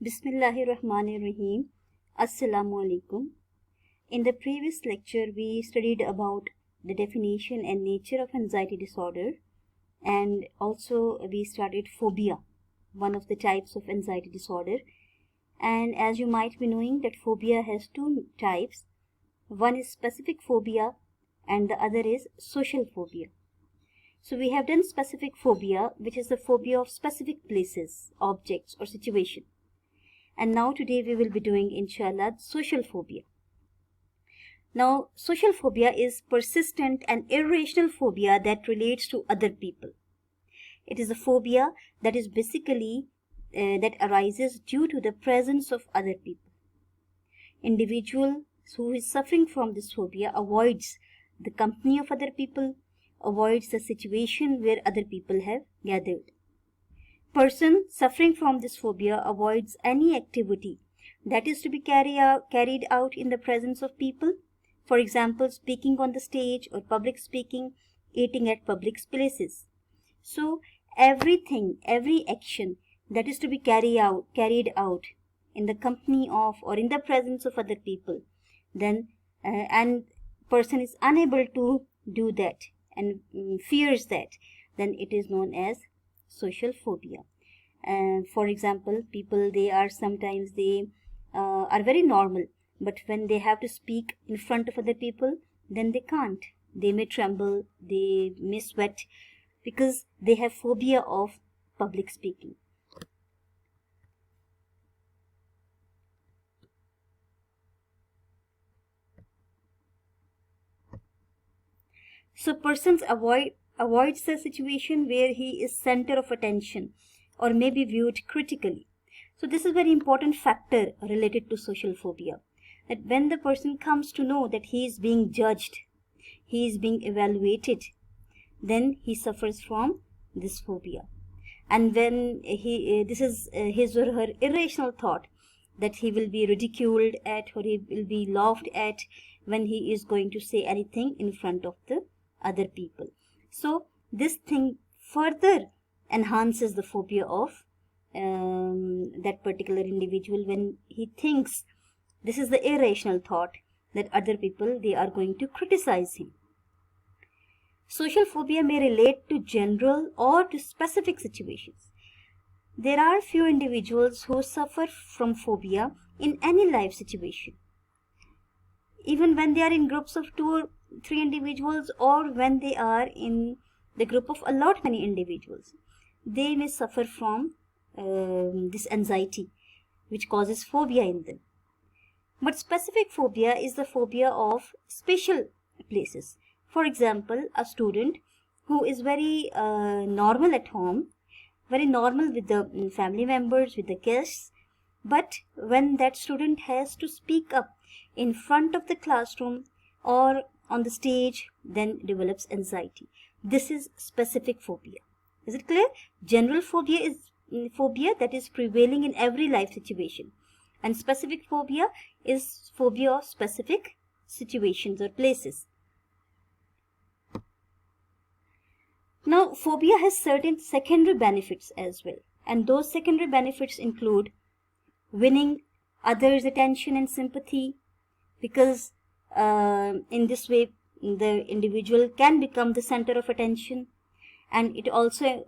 Bismillahirrahmanirrahim. Assalamu alaikum. In the previous lecture, we studied about the definition and nature of anxiety disorder, and also we studied phobia, one of the types of anxiety disorder. And as you might be knowing that phobia has two types. One is specific phobia and the other is social phobia. So we have done specific phobia, which is the phobia of specific places, objects or situation. And now today we will be doing, inshallah, social phobia. Now, social phobia is persistent and irrational phobia that relates to other people. It is a phobia that is basically that arises due to the presence of other people. Individual who is suffering from this phobia avoids the company of other people, avoids the situation where other people have gathered. Person suffering from this phobia avoids any activity that is to be carried out in the presence of people. For example, speaking on the stage or public speaking, eating at public places. So everything, every action that is to be carried out in the company of or in the presence of other people, then and person is unable to do that and fears that, then it is known as social phobia. For example, people, they are sometimes are very normal, but when they have to speak in front of other people, then they can't. They may tremble, they may sweat because they have phobia of public speaking. So persons avoids the situation where he is center of attention or may be viewed critically. So this is a very important factor related to social phobia. That when the person comes to know that he is being judged, he is being evaluated, then he suffers from this phobia. And when this is his or her irrational thought that he will be ridiculed at or he will be laughed at when he is going to say anything in front of the other people. So this thing further enhances the phobia of that particular individual when he thinks, this is the irrational thought, that other people, they are going to criticize him. Social phobia may relate to general or to specific situations. There are few individuals who suffer from phobia in any life situation. Even when they are in groups of 2 or 3 individuals, or when they are in the group of a lot many individuals, they may suffer from this anxiety which causes phobia in them. But specific phobia is the phobia of special places. For example, a student who is very normal at home, very normal with the family members, with the guests, but when that student has to speak up in front of the classroom or on the stage, then develops anxiety. This is specific phobia. Is it clear? General phobia is phobia that is prevailing in every life situation, and specific phobia is phobia of specific situations or places. Now, phobia has certain secondary benefits as well, and those secondary benefits include winning others' attention and sympathy, because in this way the individual can become the center of attention, and it also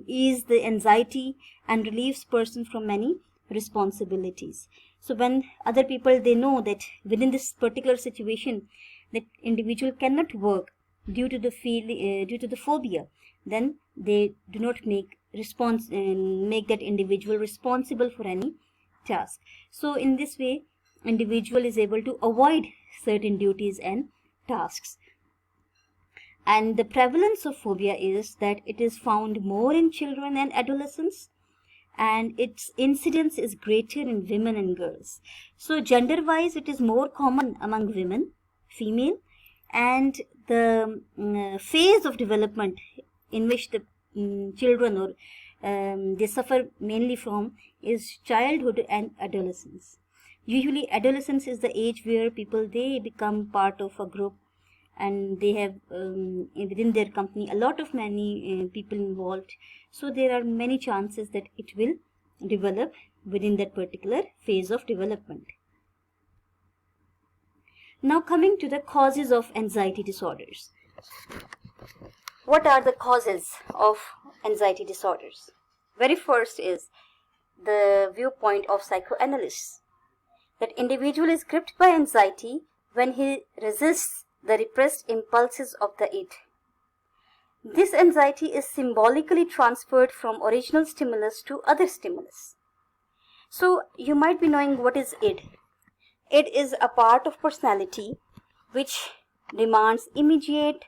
eases the anxiety and relieves person from many responsibilities. So when other people, they know that within this particular situation that individual cannot work due to the phobia, then they do not make that individual responsible for any task. So in this way, individual is able to avoid certain duties and tasks. And the prevalence of phobia is that it is found more in children and adolescents, and its incidence is greater in women and girls. So gender wise, it is more common among women, female, and the phase of development in which the children or they suffer mainly from is childhood and adolescence. Usually adolescence is the age where people, they become part of a group and they have within their company a lot of many people involved. So there are many chances that it will develop within that particular phase of development. Now coming to the causes of anxiety disorders. What are the causes of anxiety disorders? Very first is the viewpoint of psychoanalysts, that individual is gripped by anxiety when he resists the repressed impulses of the id. This anxiety is symbolically transferred from original stimulus to other stimulus. So you might be knowing what is id. Id is a part of personality which demands immediate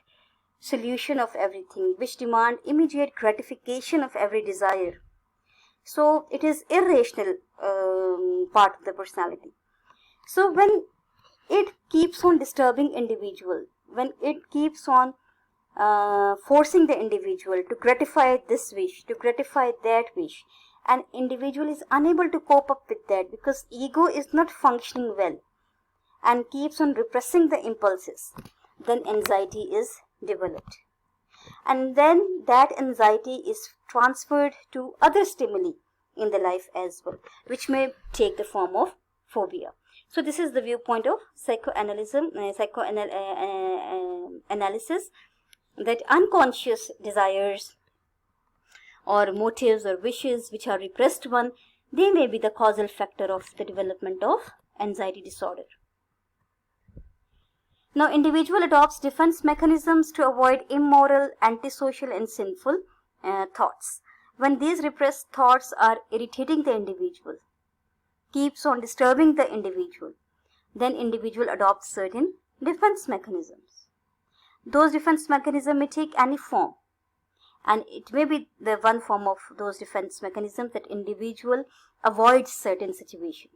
solution of everything, which demand immediate gratification of every desire. So it is irrational part of the personality. So when it keeps on disturbing individual, when it keeps on forcing the individual to gratify this wish, to gratify that wish, and individual is unable to cope up with that because ego is not functioning well and keeps on repressing the impulses, then anxiety is developed. And then that anxiety is transferred to other stimuli in the life as well, which may take the form of phobia. So this is the viewpoint of psychoanalysis, that unconscious desires or motives or wishes which are repressed one, they may be the causal factor of the development of anxiety disorder. Now, individual adopts defense mechanisms to avoid immoral, antisocial and sinful thoughts. When these repressed thoughts are irritating the individual, keeps on disturbing the individual, then individual adopts certain defense mechanisms. Those defense mechanisms may take any form, and it may be the one form of those defense mechanisms that individual avoids certain situation.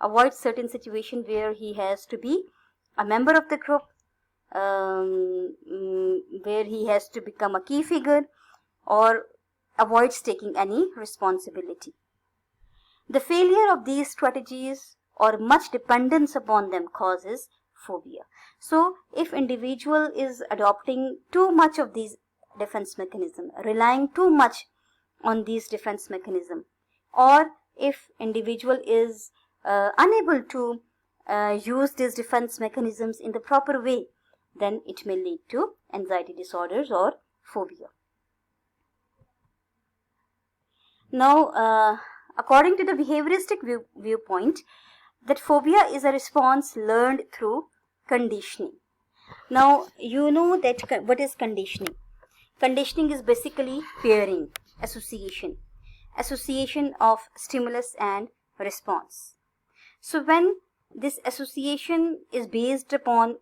Avoids certain situation where he has to be a member of the group, where he has to become a key figure, or avoids taking any responsibility. The failure of these strategies or much dependence upon them causes phobia. So if individual is adopting too much of these defense mechanism, relying too much on these defense mechanism, or if individual is unable to use these defense mechanisms in the proper way, then it may lead to anxiety disorders or phobia. Now, according to the behavioristic viewpoint, that phobia is a response learned through conditioning. Now, you know that what is conditioning? Conditioning is basically pairing, association of stimulus and response. So when this association is based upon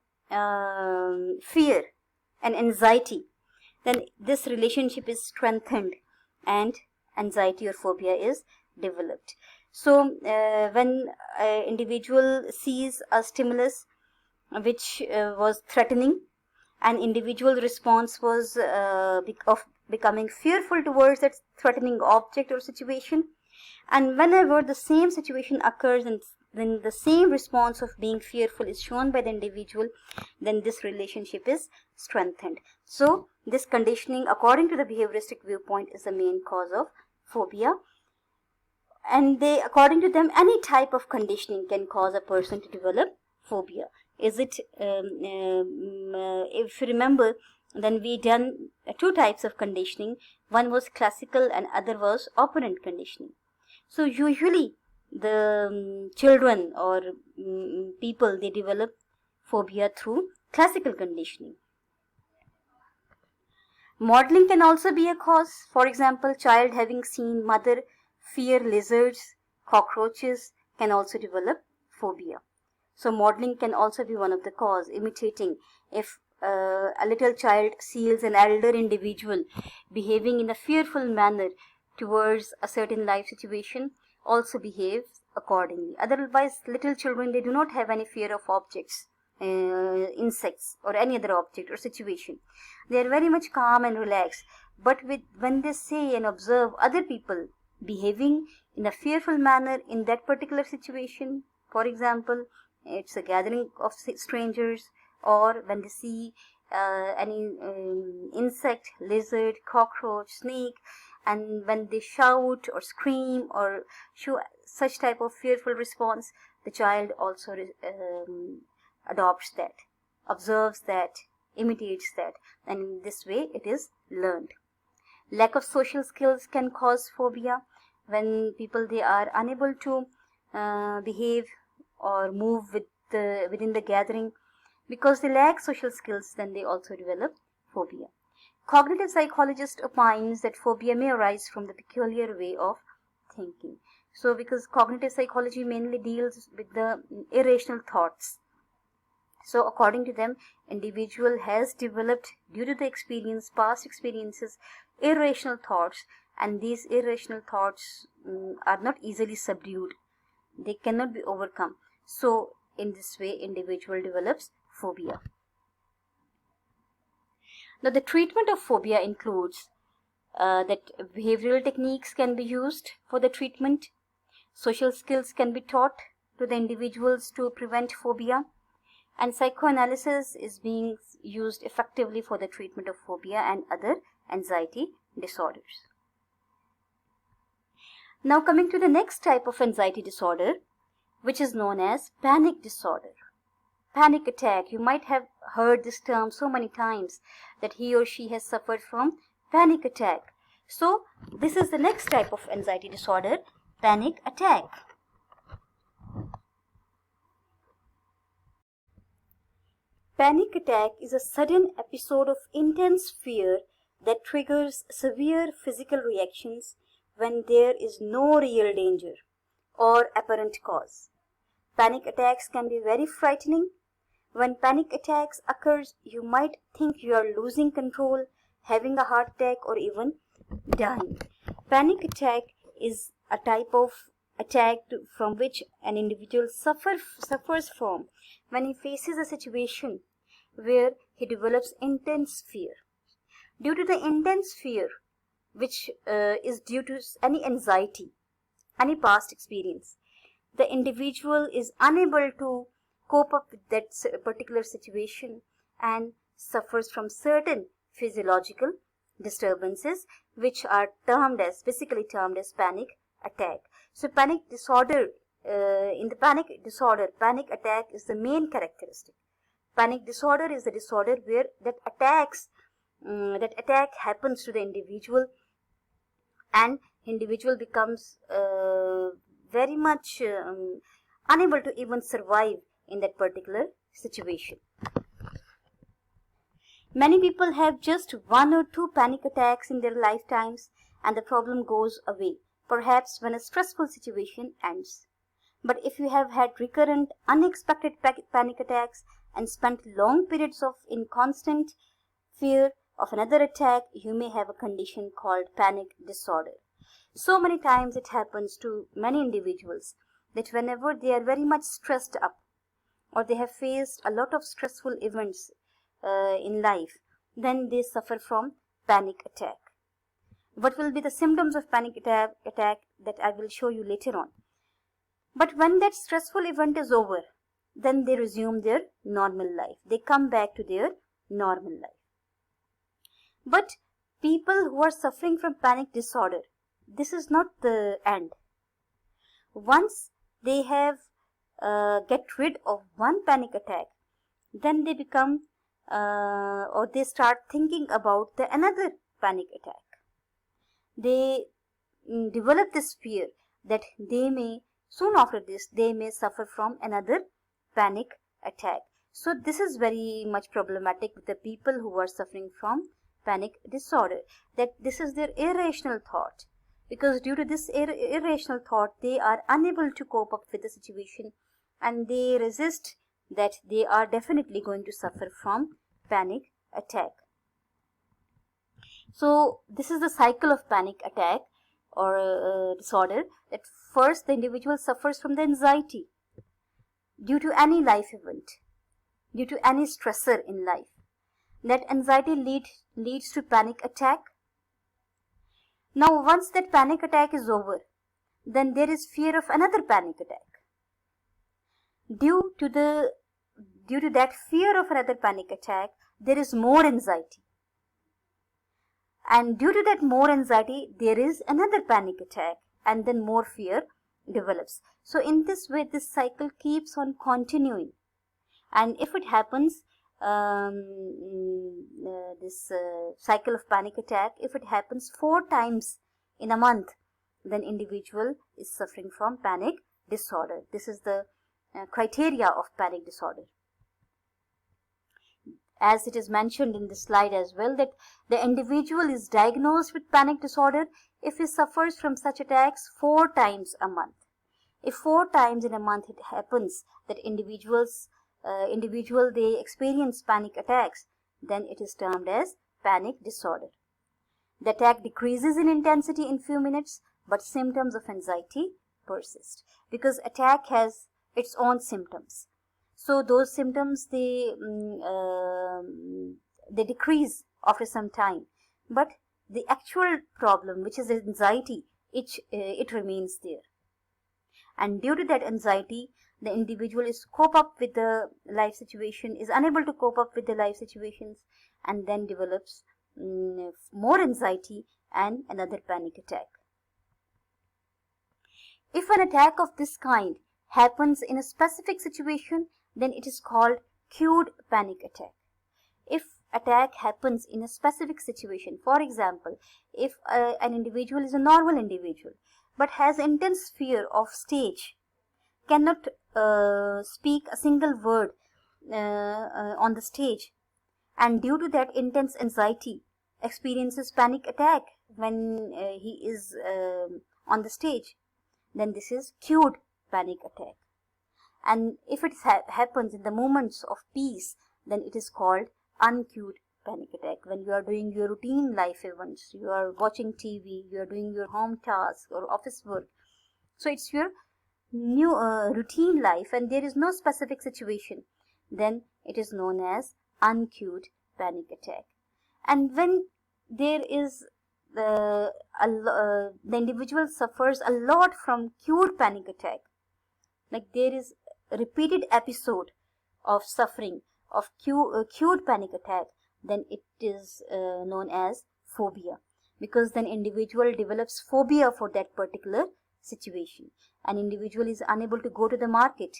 fear and anxiety, then this relationship is strengthened and anxiety or phobia is developed. So when an individual sees a stimulus which was threatening, an individual response was of becoming fearful towards that threatening object or situation, and whenever the same situation occurs and then the same response of being fearful is shown by the individual, then this relationship is strengthened. So this conditioning, according to the behavioristic viewpoint, is the main cause of phobia. And they, according to them, any type of conditioning can cause a person to develop phobia. Is it, if you remember, then we done two types of conditioning. One was classical and other was operant conditioning. So usually the children or people, they develop phobia through classical conditioning. Modeling can also be a cause. For example, child having seen mother fear lizards, cockroaches, can also develop phobia. So modeling can also be one of the cause. Imitating, if a little child sees an elder individual behaving in a fearful manner towards a certain life situation, also behaves accordingly. Otherwise, little children, they do not have any fear of objects, insects or any other object or situation. They are very much calm and relaxed. But when they see and observe other people behaving in a fearful manner in that particular situation, for example, it's a gathering of strangers, or when they see any insect, lizard, cockroach, snake, and when they shout or scream or show such type of fearful response, the child also adopts that, observes that, imitates that, and in this way it is learned. Lack of social skills can cause phobia. When people, they are unable to behave or move within the gathering because they lack social skills, then they also develop phobia. Cognitive psychologist opines that phobia may arise from the peculiar way of thinking. So because cognitive psychology mainly deals with the irrational thoughts, so according to them, individual has developed, due to the experience, past experiences, irrational thoughts, and these irrational thoughts are not easily subdued. They cannot be overcome. So in this way, individual develops phobia. Now the treatment of phobia includes that behavioral techniques can be used for the treatment. Social skills can be taught to the individuals to prevent phobia. And psychoanalysis is being used effectively for the treatment of phobia and other anxiety disorders. Now coming to the next type of anxiety disorder, which is known as panic disorder. Panic attack. You might have heard this term so many times that he or she has suffered from panic attack. So this is the next type of anxiety disorder, panic attack. Panic attack is a sudden episode of intense fear that triggers severe physical reactions when there is no real danger or apparent cause. Panic attacks can be very frightening. When panic attacks occurs, you might think you are losing control, having a heart attack, or even dying. Panic attack is a type of attack from which an individual suffers from when he faces a situation where he develops intense fear. Due to the intense fear, which is due to any anxiety, any past experience, the individual is unable to cope up with that particular situation and suffers from certain physiological disturbances which are basically termed as panic attack. So panic disorder, in the panic disorder, panic attack is the main characteristic. Panic disorder is the disorder where that attack happens to the individual, and individual becomes very much unable to even survive in that particular situation. Many people have just 1 or 2 panic attacks in their lifetimes, and the problem goes away, perhaps when a stressful situation ends. But if you have had recurrent, unexpected panic attacks and spent long periods in constant fear of another attack, you may have a condition called panic disorder. So many times it happens to many individuals that whenever they are very much stressed up or they have faced a lot of stressful events in life, then they suffer from panic attack. What will be the symptoms of panic attack that I will show you later on. But when that stressful event is over, then they resume their normal life. They come back to their normal life. But people who are suffering from panic disorder, this is not the end. Once they have get rid of one panic attack, then they become or they start thinking about another panic attack. They develop this fear that they may, soon after this, they may suffer from another panic attack. So this is very much problematic with the people who are suffering from panic disorder, that this is their irrational thought. Because due to this irrational thought, they are unable to cope up with the situation and they resist that they are definitely going to suffer from panic attack. So this is the cycle of panic attack or disorder, that first the individual suffers from the anxiety due to any life event, due to any stressor in life. That anxiety leads to panic attack. Now once that panic attack is over, then there is fear of another panic attack. Due to that fear of another panic attack, there is more anxiety. And due to that more anxiety, there is another panic attack, and then more fear develops. So in this way, this cycle keeps on continuing. And if it happens, this cycle of panic attack, if it happens 4 times in a month, then individual is suffering from panic disorder. This is the criteria of panic disorder. As it is mentioned in this slide as well, that the individual is diagnosed with panic disorder if he suffers from such attacks 4 times a month. If 4 times in a month it happens that individual they experience panic attacks, then it is termed as panic disorder. The attack decreases in intensity in few minutes, but symptoms of anxiety persist, because attack has its own symptoms. So those symptoms, they decrease after some time, but the actual problem, which is anxiety, it remains there. And due to that anxiety, the individual is unable to cope up with the life situations, and then develops more anxiety and another panic attack. If an attack of this kind happens in a specific situation, then it is called cued panic attack. If attack happens in a specific situation, for example, if an individual is a normal individual but has intense fear of stage, cannot speak a single word on the stage, and due to that intense anxiety experiences panic attack when he is on the stage, then this is cued panic attack. And if it happens in the moments of peace, then it is called uncued panic attack. When you are doing your routine life events, you are watching TV, you are doing your home tasks or office work, so it's your new routine life and there is no specific situation, then it is known as uncued panic attack. And when there is the individual suffers a lot from cued panic attack, like there is a repeated episode of suffering of cued panic attack, then it is known as phobia, because then individual develops phobia for that particular situation. An individual is unable to go to the market,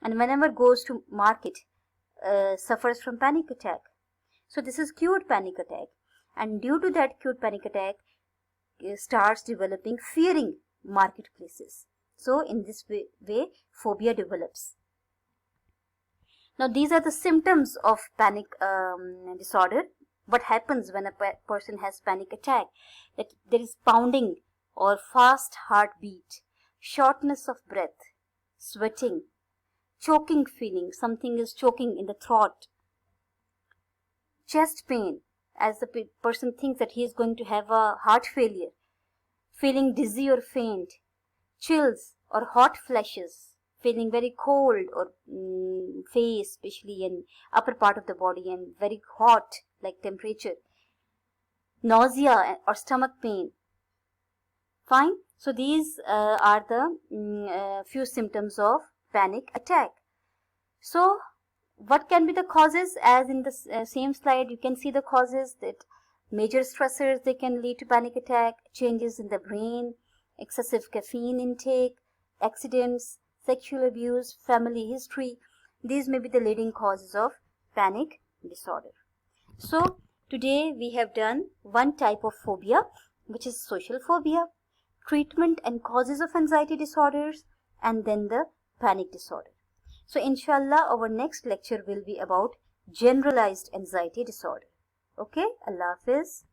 and whenever goes to market suffers from panic attack. So this is cued panic attack, and due to that cued panic attack starts developing fearing marketplaces. So in this way phobia develops. Now these are the symptoms of panic disorder. What happens when a person has panic attack? That there is pounding or fast heartbeat, shortness of breath, sweating, choking feeling, something is choking in the throat, chest pain, as the person thinks that he is going to have a heart failure, feeling dizzy or faint, chills or hot flashes, feeling very cold or face especially and upper part of the body and very hot like temperature, nausea or stomach pain. Fine. So these are the few symptoms of panic attack. So what can be the causes? As in the same slide you can see the causes, that major stressors, they can lead to panic attack, changes in the brain, excessive caffeine intake, accidents, sexual abuse, family history. These may be the leading causes of panic disorder. So today we have done one type of phobia, which is social phobia, treatment and causes of anxiety disorders, and then the panic disorder. So inshallah our next lecture will be about generalized anxiety disorder. Okay, Allah Hafiz.